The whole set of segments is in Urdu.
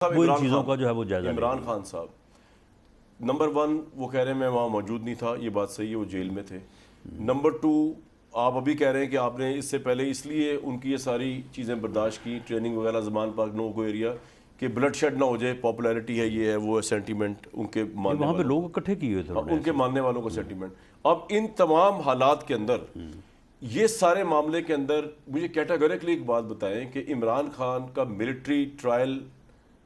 وہ ان چیزوں کا جو ہے وہ جائزہ عمران خان صاحب نمبر ون وہ کہہ رہے ہیں میں وہاں موجود نہیں تھا، یہ بات صحیح ہے، وہ جیل میں تھے۔ نمبر ٹو آپ ابھی کہہ رہے ہیں کہ آپ نے اس سے پہلے اس لیے ان کی یہ ساری چیزیں برداشت کی، ٹریننگ وغیرہ زمان پاک نو کو ایریا، کہ بلڈ شیڈ نہ ہو جائے، پاپولیرٹی ہے، یہ ہے وہ ہے، سینٹیمنٹ ان کے ماننے وہاں پہ والوں لوگ اکٹھے کیے ہوئے تھے ان کے ماننے والوں کو سینٹیمنٹ۔ اب ان تمام حالات کے اندر یہ سارے معاملے کے اندر مجھے کیٹاگوریکلی ایک بات بتائیں کہ عمران خان کا ملٹری ٹرائل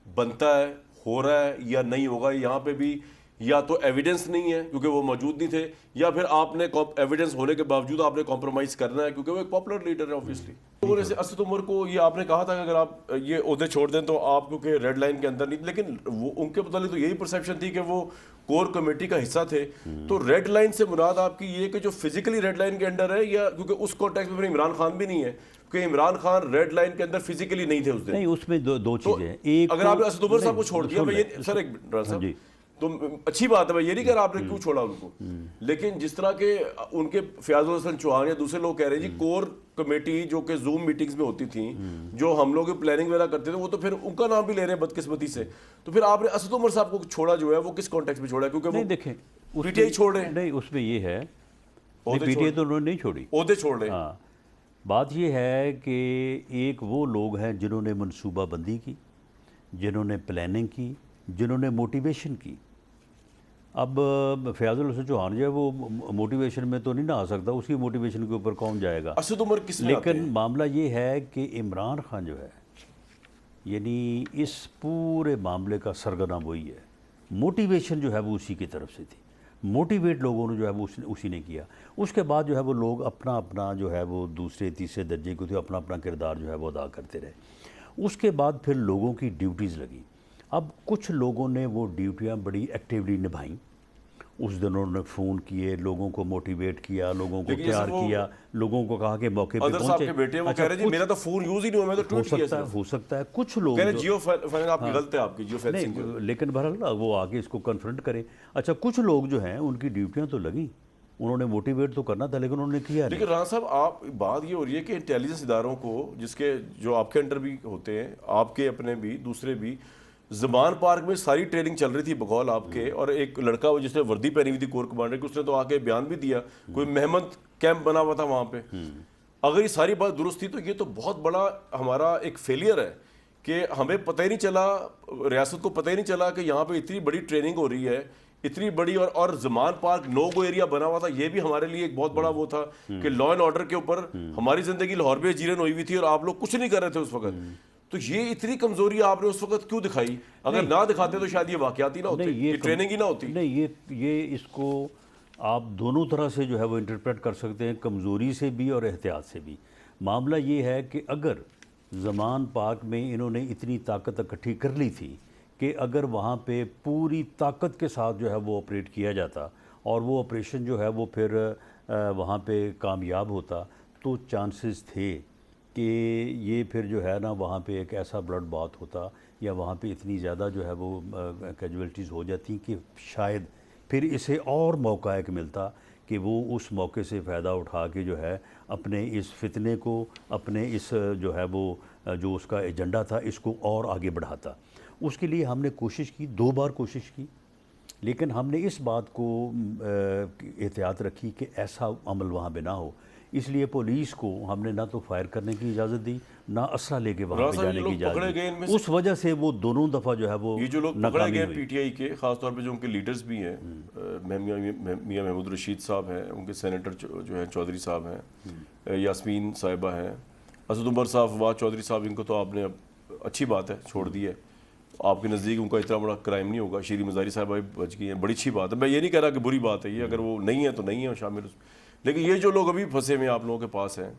بنتا ہے، ہو رہا ہے یا نہیں ہوگا؟ یہاں پہ بھی یا تو ایویڈنس نہیں ہے کیونکہ وہ موجود نہیں تھے، یا پھر آپ نے ایویڈنس ہونے کے باوجود آپ نے کمپرومائز کرنا ہے کیونکہ وہ ایک پاپولر لیڈر ہے اوبویسلی۔ لوگوں نے اسد عمر کو یہ آپ نے کہا تھا کہ اگر آپ یہ عہدے چھوڑ دیں تو آپ کیونکہ ریڈ لائن کے اندر نہیں، لیکن وہ ان کے متعلق تو یہی پرسیپشن تھی کہ وہ کور کمیٹی کا حصہ تھے۔ تو ریڈ لائن سے مراد آپ کی یہ کہ جو فزیکلی ریڈ لائن کے انڈر ہے، یا کیونکہ اس کانٹیکس میں عمران خان بھی نہیں ہے کہ عمران خان ریڈ لائن کے اندر فزیکلی نہیں تھے اس دن؟ نہیں، اس میں دو چیزیں ہیں۔ ایک اگر آپ نے اسد عمر صاحب کو چھوڑ دیا، میں یہ سر ایک صاحب تو اچھی بات ہے، میں یہ نہیں کہہ رہا آپ نے کیوں چھوڑا ان کو، لیکن جس طرح کے ان کے فیاض الحسن چوہان یا دوسرے لوگ کہہ رہے ہیں جی کور کمیٹی جو کہ زوم میٹنگز میں ہوتی تھیں، جو ہم لوگ پلاننگ وغیرہ کرتے تھے، وہ تو پھر ان کا نام بھی لے رہے ہیں بدقسمتی سے۔ تو پھر آپ نے اسد عمر صاحب کو چھوڑا جو ہے وہ کس کانٹیکس میں چھوڑا ہے؟ کیونکہ وہ دیکھیں پی ٹی آئی چھوڑ رہے ہیں۔ نہیں، اس میں یہ ہے پی ٹی آئی تو انہوں نے نہیں چھوڑی، عہدے چھوڑ رہے ہیں۔ ہاں، بات یہ ہے کہ ایک وہ لوگ ہیں جنہوں نے منصوبہ بندی کی، جنہوں نے پلاننگ کی، جنہوں نے موٹیویشن کی۔ اب فیاض الحسن چوہان جو ہے وہ موٹیویشن میں تو نہیں نہ آ سکتا، اس کی موٹیویشن کے اوپر کون جائے گا؟ اسد عمر کس میں آتے لیکن معاملہ یہ ہے کہ عمران خان جو ہے یعنی اس پورے معاملے کا سرگنا وہی ہے، موٹیویشن جو ہے وہ اسی کی طرف سے تھی، موٹیویٹ لوگوں نے جو ہے وہ اسی نے کیا۔ اس کے بعد جو ہے وہ لوگ اپنا اپنا جو ہے وہ دوسرے تیسرے درجے کو تھے، اپنا اپنا کردار جو ہے وہ ادا کرتے رہے۔ اس کے بعد پھر لوگوں کی ڈیوٹیز لگیں۔ اب کچھ لوگوں نے وہ ڈیوٹیاں بڑی ایکٹیولی نبھائیں، اس دن انہوں نے فون کیے، لوگوں کو موٹیویٹ کیا، لوگوں کو تیار کیا، لوگوں کو کہا کہ موقع پہ ادر صاحب کے بیٹے وہ کہہ رہے ہیں جی میرا تو فون یوز ہی نہیں ہوا، میں تو ٹویٹ کیا۔ ہو سکتا ہے کچھ لوگ کہہ رہے جیو فائننس آپ کی غلط ہے، آپ کی جیو فینسنگ، لیکن بہرحال وہ آگے اس کو کنفرنٹ کرے۔ اچھا، کچھ لوگ جو ہیں ان کی ڈیوٹیاں تو لگیں، انہوں نے موٹیویٹ تو کرنا تھا لیکن انہوں نے کیا نہیں۔ لیکن رانا صاحب آپ بات یہ ہو رہی ہے کہ انٹیلیجنس اداروں کو، جس کے جو آپ کے انڈر بھی ہوتے ہیں، آپ کے اپنے بھی دوسرے بھی، زمان پارک میں ساری ٹریننگ چل رہی تھی بقول آپ کے، اور ایک لڑکا جس نے وردی پہنی ہوئی تھی کور کمانڈر کی، اس نے تو آ کے بیان بھی دیا، کوئی محمد کیمپ بنا ہوا تھا وہاں پہ۔ اگر یہ ساری بات درست تھی تو یہ تو بہت بڑا ہمارا ایک فیلئر ہے کہ ہمیں پتہ ہی نہیں چلا، ریاست کو پتہ ہی نہیں چلا کہ یہاں پہ اتنی بڑی ٹریننگ ہو رہی ہے، اتنی بڑی، اور زمان پارک نو گو ایریا بنا ہوا تھا۔ یہ بھی ہمارے لیے ایک بہت بڑا وہ تھا کہ لا اینڈ آرڈر کے اوپر ہماری زندگی لاہور میں جیرن ہوئی ہوئی تھی اور آپ لوگ کچھ نہیں کر رہے تھے اس وقت۔ تو یہ اتنی کمزوری آپ نے اس وقت کیوں دکھائی؟ اگر نہ دکھاتے تو شاید یہ واقعات ہی نہ ہوتے، یہ ٹریننگ ہی نہ ہوتی۔ نہیں، یہ اس کو آپ دونوں طرح سے جو ہے وہ انٹرپریٹ کر سکتے ہیں، کمزوری سے بھی اور احتیاط سے بھی۔ معاملہ یہ ہے کہ اگر زمان پاک میں انہوں نے اتنی طاقت اکٹھی کر لی تھی کہ اگر وہاں پہ پوری طاقت کے ساتھ جو ہے وہ آپریٹ کیا جاتا اور وہ آپریشن جو ہے وہ پھر وہاں پہ کامیاب ہوتا، تو چانسز تھے کہ یہ پھر جو ہے نا وہاں پہ ایک ایسا بلڈ بات ہوتا، یا وہاں پہ اتنی زیادہ جو ہے وہ کیجویلٹیز ہو جاتی کہ شاید پھر اسے اور موقع ایک ملتا کہ وہ اس موقع سے فائدہ اٹھا کے جو ہے اپنے اس فتنے کو، اپنے اس جو ہے وہ جو اس کا ایجنڈا تھا، اس کو اور آگے بڑھاتا۔ اس کے لیے ہم نے کوشش کی، 2 بار کوشش کی، لیکن ہم نے اس بات کو احتیاط رکھی کہ ایسا عمل وہاں پہ نہ ہو۔ اس لیے پولیس کو ہم نے نہ تو فائر کرنے کی اجازت دی، نہ اسلحہ لے کے وہاں پہ جانے کی اجازت دی۔ اس وجہ سے وہ دونوں دفعہ جو ہے وہ یہ جو لوگ پکڑے گئے پی ٹی آئی کے، خاص طور پہ جو ان کے لیڈرز بھی ہیں، میاں محمود رشید صاحب ہیں، ان کے سینیٹر جو ہیں چودھری صاحب ہیں، یاسمین صاحبہ ہیں، اسد عمر صاحب، فواد چودھری صاحب، ان کو تو آپ نے اچھی بات ہے چھوڑ دی ہے، آپ کے نزدیک ان کا اتنا بڑا کرائم نہیں ہوگا۔ شیری مزاری صاحبہ بچ گئی ہیں، بڑی اچھی بات ہے، میں یہ نہیں کہہ رہا کہ بری بات ہے یہ، اگر وہ نہیں ہے تو نہیں ہے شامل۔ لیکن یہ جو لوگ ابھی پھنسے ہوئے آپ لوگوں کے پاس ہیں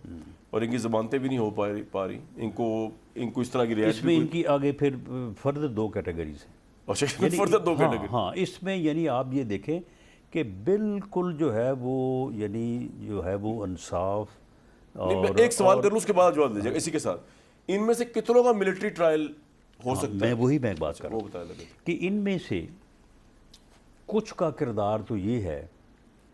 اور ان کی ضمانتیں بھی نہیں ہو پا رہی، ان کو اس طرح کی رعایت، اس میں ان کی آگے پھر فردر 2 کیٹیگریز ہیں۔ فردر 2 کیٹیگری، ہاں، اس میں یعنی آپ یہ دیکھیں کہ بالکل جو ہے وہ یعنی جو ہے وہ انصاف۔ اور ایک سوال کر لوں اس کے بعد جواب دیجیے گا اسی کے ساتھ، ان میں سے کتنوں کا ملٹری ٹرائل ہو سکتا ہے؟ میں ایک بات کر رہا ہوں کہ ان میں سے کچھ کا کردار تو یہ ہے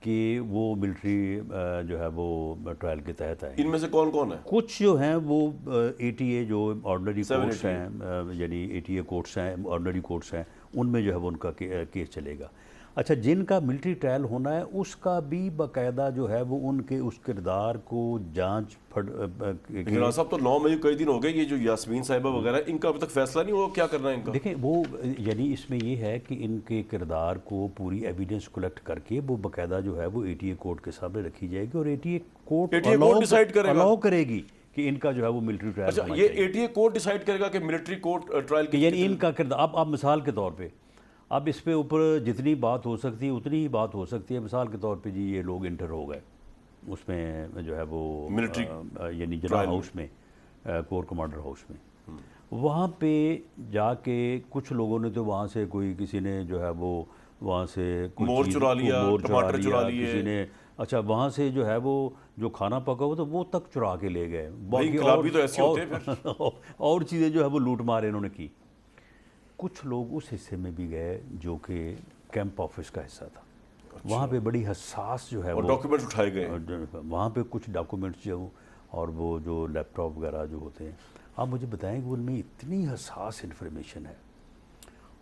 کہ وہ ملٹری جو ہے وہ ٹرائل کے تحت آئیں. ان میں سے کون کون ہے؟ کچھ جو ہیں وہ ATA جو آرڈنری کورٹس ہیں، یعنی ATA کورٹس ہیں، آرڈنری کورٹس ہیں، ان میں جو ہے وہ ان کا کیس چلے گا. اچھا، جن کا ملٹری ٹرائل ہونا ہے اس کا بھی باقاعدہ جو ہے وہ ان کے اس کردار کو جانچ جناب صاحب تو 9 مئی کئی دن ہو گئے، یہ جو یاسمین صاحبہ وغیرہ ان کا ابھی تک فیصلہ نہیں ہوا کیا کرنا ہے ان کا؟ دیکھیں وہ یعنی اس میں یہ ہے کہ ان کے کردار کو پوری ایویڈنس کلیکٹ کر کے وہ باقاعدہ جو ہے وہ ATA کورٹ کے سامنے رکھی جائے گی، اور ATA کورٹ ڈیسائیڈ کرے گا، الاؤ کرے گی کہ ان کا جو ہے وہ ملٹری ٹرائل اچھا یہ ATA کورٹ ڈیسائیڈ کرے گا کہ ملٹری کورٹ ٹرائل کہ یعنی ان کا کردار. اب مثال کے طور پہ اب اس پہ اوپر جتنی بات ہو سکتی ہے اتنی ہی بات ہو سکتی ہے. مثال کے طور پہ جی یہ لوگ انٹر ہو گئے اس میں جو ہے وہ ملٹری یعنی جناح ہاؤس میں، کور کمانڈر ہاؤس میں، وہاں پہ جا کے کچھ لوگوں نے تو وہاں سے کوئی کسی نے جو ہے وہ وہاں سے مور چرا لیا، ٹماٹر چرا لیے، کسی نے اچھا وہاں سے جو ہے وہ جو کھانا پکا ہوا تو وہ تک چرا کے لے گئے. باقی انقلابی تو ایسے ہوتے ہیں پھر. اور چیزیں جو ہے وہ لوٹ مار انہوں نے کی. کچھ لوگ اس حصے میں بھی گئے جو کہ کیمپ آفس کا حصہ تھا. وہاں پہ بڑی حساس جو ہے وہ ڈاکیومنٹس اٹھائے گئے، وہاں پہ کچھ ڈاکومنٹس جو اور وہ جو لیپ ٹاپ وغیرہ جو ہوتے ہیں. آپ مجھے بتائیں کہ ان میں اتنی حساس انفارمیشن ہے،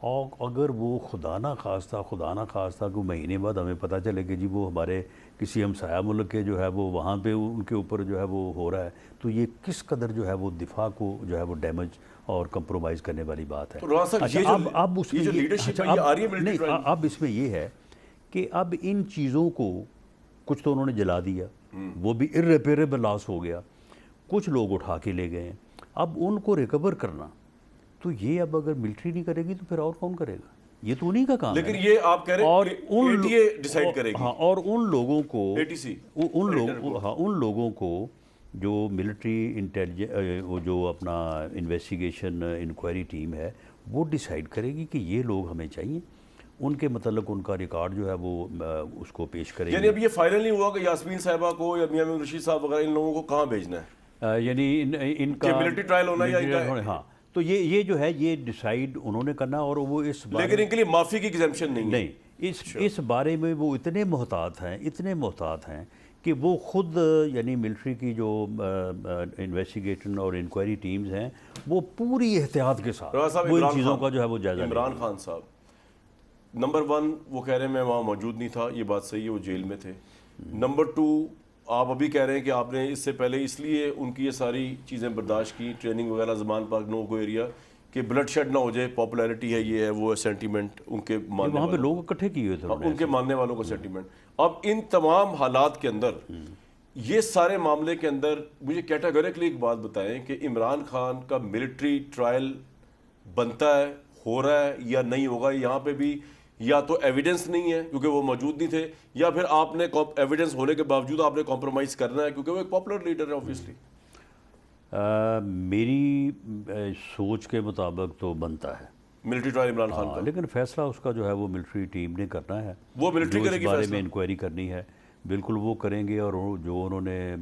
اور اگر وہ خدا نہ خواستہ کہ مہینے بعد ہمیں پتہ چلے کہ جی وہ ہمارے کسی ہمسایہ ملک کے جو ہے وہ وہاں پہ ان کے اوپر جو ہے وہ ہو رہا ہے، تو یہ کس قدر جو ہے وہ دفاع کو جو ہے وہ ڈیمیج اور کمپرومائز کرنے والی بات ہے. اب اس میں اب اس میں یہ ہے کہ اب ان چیزوں کو کچھ تو انہوں نے جلا دیا، وہ بھی irreparable لاس ہو گیا، کچھ لوگ اٹھا کے لے گئے ہیں. اب ان کو ریکور کرنا تو یہ اب اگر ملٹری نہیں کرے گی تو پھر اور کون کرے گا؟ یہ تو انہی کا کام ہے. لیکن یہ آپ کہہ رہے ہیں ATA ڈیسائیڈ کرے گی. ہاں، اور ان لوگوں کو ATC ان لوگوں کو جو ملٹری وہ جو اپنا انویسٹیگیشن انکوائری ٹیم ہے وہ ڈیسائیڈ کرے گی کہ یہ لوگ ہمیں چاہیے، ان کے متعلق ان کا ریکارڈ جو ہے وہ اس کو پیش کرے گی. یعنی اب یہ فائنل نہیں ہوا کہ یاسمین صاحبہ کو یا میاں رشید صاحب وغیرہ ان لوگوں کو کہاں بھیجنا ہے، یعنی ان کا ملٹری ٹرائل ہونا یا ان کا؟ ہاں، تو یہ جو ہے یہ ڈیسائیڈ انہوں نے کرنا. اور وہ اس لیکن ان کے لیے معافی کی ایگزمپشن نہیں ہے. اس بارے میں وہ اتنے محتاط ہیں کہ وہ خود یعنی ملٹری کی جو انویسٹیگیشن اور انکوائری ٹیمز ہیں وہ پوری احتیاط کے ساتھ وہ ان چیزوں کا جو ہے وہ جائزہ لیں. عمران خان صاحب نمبر 1 وہ کہہ رہے ہیں میں وہاں موجود نہیں تھا، یہ بات صحیح ہے، وہ جیل میں تھے. نمبر 2 آپ ابھی کہہ رہے ہیں کہ آپ نے اس سے پہلے اس لیے ان کی یہ ساری چیزیں برداشت کی، ٹریننگ وغیرہ زمان پاک نو گو ایریا، کہ بلڈ شیڈ نہ ہو جائے، پاپولیرٹی ہے، یہ ہے وہ سینٹیمنٹ ان کے ماننے وہاں پہ لوگ اکٹھے کیے ہوئے تھے ان کے ماننے والوں کا سینٹیمنٹ. اب ان تمام حالات کے اندر یہ سارے معاملے کے اندر مجھے کیٹاگوریکلی ایک بات بتائیں کہ عمران خان کا ملٹری ٹرائل بنتا ہے، ہو رہا ہے یا نہیں ہوگا؟ یہاں پہ بھی یا تو ایویڈنس نہیں ہے کیونکہ وہ موجود نہیں تھے، یا پھر آپ نے ایویڈنس ہونے کے باوجود آپ نے کمپرومائز کرنا ہے کیونکہ وہ ایک پاپولر لیڈر ہے آبویسلی. میری سوچ کے مطابق تو بنتا ہے ملٹری ٹرائل عمران خان کا، لیکن فیصلہ اس کا جو ہے وہ ملٹری ٹیم نے کرنا ہے. وہ ملٹری کرے گی بارے فیصلہ. میں انکوائری کرنی ہے، بالکل وہ کریں گے، اور جو انہوں نے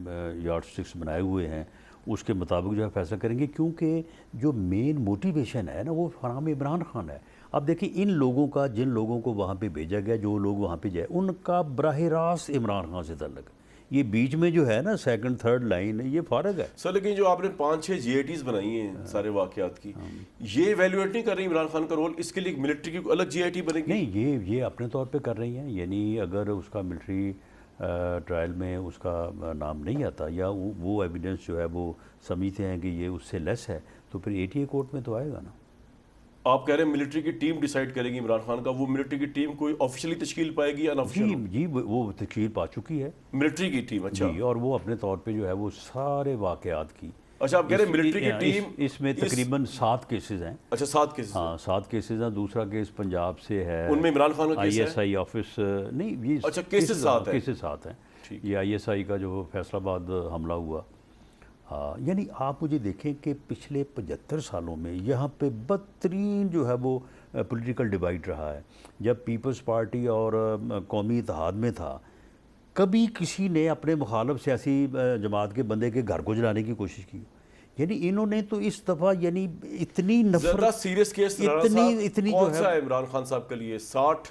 یارڈ سٹکس بنائے ہوئے ہیں اس کے مطابق جو ہے فیصلہ کریں گے، کیونکہ جو مین موٹیویشن ہے نا وہ فرام عمران خان ہے. اب دیکھیں ان لوگوں کا، جن لوگوں کو وہاں پہ بھیجا گیا، جو لوگ وہاں پہ جائے، ان کا براہ راست عمران خان سے تعلق ہے. یہ بیچ میں جو ہے نا سیکنڈ تھرڈ لائن یہ فارغ ہے. سر لیکن جو آپ نے 5-6 GITs بنائی ہیں سارے واقعات کی، یہ ایویلویٹ نہیں کر رہی عمران خان کا رول؟ اس کے لیے ملٹری کی الگ GIT بنے گی؟ نہیں، یہ اپنے طور پہ کر رہی ہیں. یعنی اگر اس کا ملٹری ٹرائل میں اس کا نام نہیں آتا یا وہ ایویڈنس جو ہے وہ سمجھتے ہیں کہ یہ اس سے لیس ہے، تو پھر ATA کورٹ میں تو آئے گا نا. آپ کہہ رہے ہیں ملٹری کی ٹیم ڈیسائیڈ کرے گی عمران خان کا، وہ ملٹری کی ٹیم کوئی آفیشلی تشکیل پائے گی یا انآفیشیل؟ جی وہ تشکیل پا چکی ہے ملٹری کی ٹیم. اچھا جی، اور وہ اپنے طور پہ جو ہے وہ سارے واقعات کی. اچھا آپ کہہ رہے ہیں ملٹری کی ٹیم، اس میں تقریباً 7 کیسز ہیں. اچھا 7 کیسز؟ ہاں 7 کیسز ہیں. دوسرا کیس پنجاب سے ہے، ان میں عمران خان کا کیس ہے؟ ISI آفس نہیں، یہ اچھا کیسز 7 ہیں. کیسز 7 ہیں. یہ ISI کا جو فیصل آباد حملہ ہوا. یعنی آپ مجھے دیکھیں کہ پچھلے 75 سالوں میں یہاں پہ بدترین جو ہے وہ پولیٹیکل ڈیبائٹ رہا ہے. جب پیپلز پارٹی اور قومی اتحاد میں تھا، کبھی کسی نے اپنے مخالف سیاسی جماعت کے بندے کے گھر کو جلانے کی کوشش کی؟ یعنی انہوں نے تو اس دفعہ یعنی اتنی نفرت، زیادہ سیریس کیس اتنی کون سا ہے عمران خان صاحب کے لیے؟ 60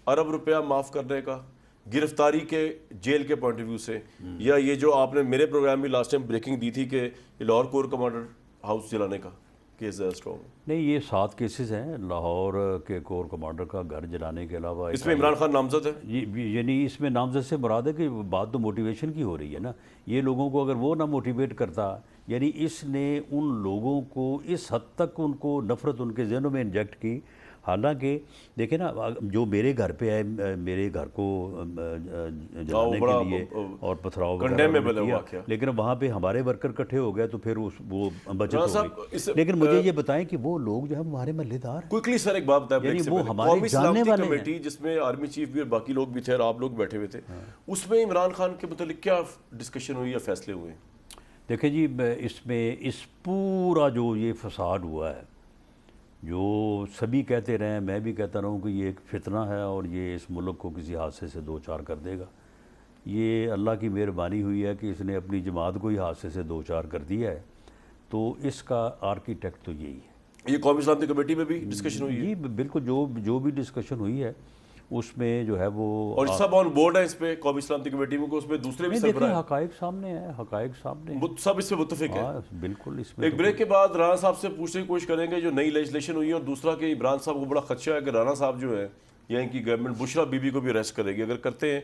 ارب روپیہ معاف کرنے کا، گرفتاری کے جیل کے پوائنٹ آف ویو سے، یا یہ جو آپ نے میرے پروگرام میں لاسٹ ٹائم بریکنگ دی تھی کہ لاہور کور کمانڈر ہاؤس جلانے کا کیس زیادہ اسٹرانگ؟ نہیں، یہ 7 کیسز ہیں لاہور کے کور کمانڈر کا گھر جلانے کے علاوہ. اس میں عمران خان نامزد ہے؟ یعنی اس میں نامزد سے مراد ہے کہ بات تو موٹیویشن کی ہو رہی ہے نا. یہ لوگوں کو اگر وہ نہ موٹیویٹ کرتا، یعنی اس نے ان لوگوں کو اس حد تک ان کو نفرت ان کے ذہنوں میں انجیکٹ کی. حالانکہ دیکھیں نا، جو میرے گھر پہ آئے، میرے گھر کو جلانے کے لیے اور پتھراؤ وغیرہ کیا، لیکن وہاں پہ ہمارے ورکر اکٹھے ہو گئے تو پھر وہ بچت ہو گئی. لیکن مجھے یہ بتائیں کہ وہ لوگ جو ہے ہمارے محلے دار ہیں. کوئکلی سر ایک بات بتائیں، یعنی وہ ہمارے جاننے والے کمیٹی جس میں آرمی چیف بھی اور باقی لوگ بھی تھے اور آپ لوگ بیٹھے ہوئے تھے، اس میں عمران خان کے متعلق کیا ڈسکشن ہوئی یا فیصلے ہوئے؟ دیکھیں جی، اس میں اس پورا جو یہ فساد ہوا ہے، جو سبھی کہتے رہے ہیں، میں بھی کہتا رہا ہوں کہ یہ ایک فتنہ ہے اور یہ اس ملک کو کسی حادثے سے دو چار کر دے گا. یہ اللہ کی مہربانی ہوئی ہے کہ اس نے اپنی جماعت کو ہی حادثے سے دو چار کر دیا ہے. تو اس کا آرکیٹیکٹ تو یہی ہے. یہ قومی سلامتی کمیٹی میں بھی ڈسکشن ہوئی ہے؟ جی بالکل، جو بھی ڈسکشن ہوئی ہے اس میں جو ہے وہ، اور سب آن بورڈ ہیں اس پہ قومی سلامتی کمیٹی میں، اس میں دوسرے بھی سربراہ ہیں؟ حقائق سامنے ہیں، حقائق سامنے ہیں، سب اس پہ متفق ہیں. بالکل. اس میں ایک بریک کے بعد رانا صاحب سے پوچھنے کی کوشش کریں گے جو نئی لیجسلیشن ہوئی ہے، اور دوسرا کہ عمران صاحب کو بڑا خدشہ ہے کہ رانا صاحب جو ہے یا ان کی گورنمنٹ بشرا بی بی کو بھی اریسٹ کرے گی. اگر کرتے ہیں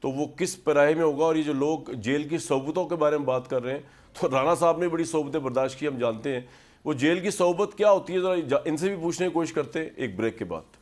تو وہ کس پیراہے میں ہوگا؟ اور یہ جو لوگ جیل کی صحبتوں کے بارے میں بات کر رہے ہیں، تو رانا صاحب نے بڑی صحبتیں برداشت کی، ہم جانتے ہیں. وہ جیل کی صحبت کیا ہوتی ہے، ذرا ان سے بھی پوچھنے کی کوشش کرتے ہیں ایک بریک کے بعد.